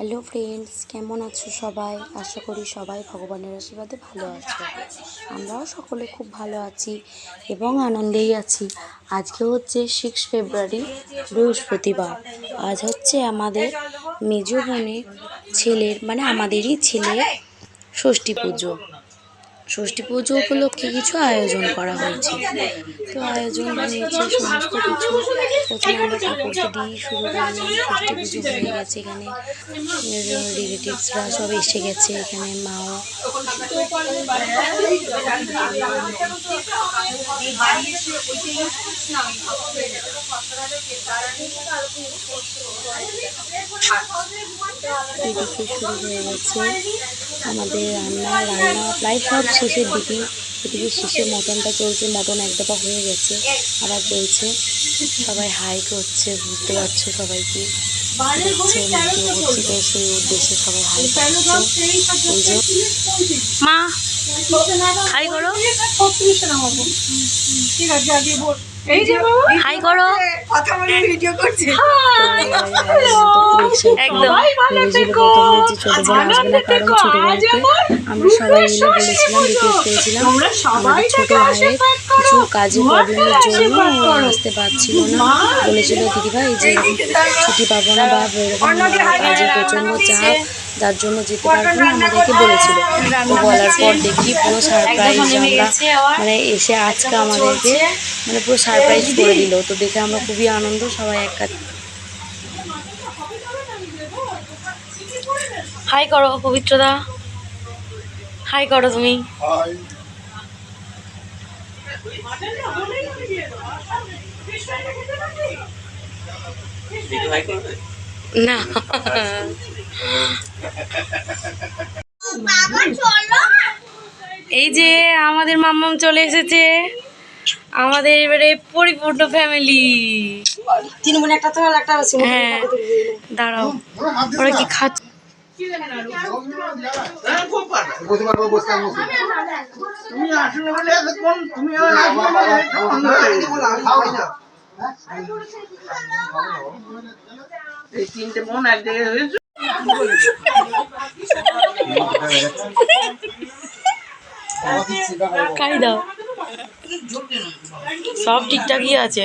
Hello friends, কেমন আছো সবাই? আশা করি সবাই ভগবানের আশীর্বাদে ভালো আছো। আমরাও সকলে খুব ভালো আছি এবং আনন্দেই আছি। আজকে হচ্ছে 6 ফেব্রুয়ারি, বৃহস্পতিবার। আজ হচ্ছে আমাদের মেজো বোনের ছেলের, মানে আমাদেরই ছেলের ষষ্ঠী পুজো। ষষ্ঠী পুজো উপলক্ষে কিছু আয়োজন করা হয়েছে। তো আয়োজন হয়েছে সমস্ত কিছু। প্রথমে আমরা ঠাকুরকে দিয়ে শুরু করলাম। ষষ্ঠী পুজো হয়ে গেছে, এখানে রিলেটিভসরা সব এসে গেছে, এখানে মাও। এদিকে শুরু হয়ে গেছে আমাদের রান্না প্রায় সব শেষের দিকে। এদিকে শেষে মটনটা চলছে, মটন এক দফা হয়ে গেছে, আবার চলছে। সবাই হাই করছে, বুঝতে পারছো সবাইকে দেখছে, ভিডিও করছি, তো সেই উদ্দেশ্যে সবাই হাই করছে। এই যে মা হাই করো, হাই করো, কথা বলে ভিডিও করছে একদম। ভেবেছিল প্রথমে যে ছোট বোন আসবে না, কারণ ছোট বোনকে আমরা সবাই মিলে বলেছিলাম, রিকোয়েস্ট করেছিলাম আমাদের ছোট ভাইয়ের কিছু কাজের প্রবলেমের জন্য আসতে পারছিল না। বলেছিল দিদিভাই যে ছুটি পাবো না বা এরকম কাজের প্রচণ্ড চাপ, যার জন্য যেতে পারবো না, আমাদেরকে বলেছিল। তো বলার পর দেখি পুরো সারপ্রাইজ আমরা, মানে এসে আজকে আমাদেরকে মানে পুরো সারপ্রাইজ করে দিল। তো দেখে আমরা খুবই আনন্দ, সবাই এক কাছে। হাই করো পবিত্রদা, হাই করো তুমি। না এই যে আমাদের মাম্মাম চলে এসেছে, আমাদের এবারে পরিপূর্ণ ফ্যামিলি। তিন বোন একটা তো একটা আছে। হ্যাঁ দাঁড়াও, ওরা কি খাচ্ছে? তিনটে বোন এক জায়গায় হয়েছে, খাই দাও, সব ঠিকঠাকই আছে।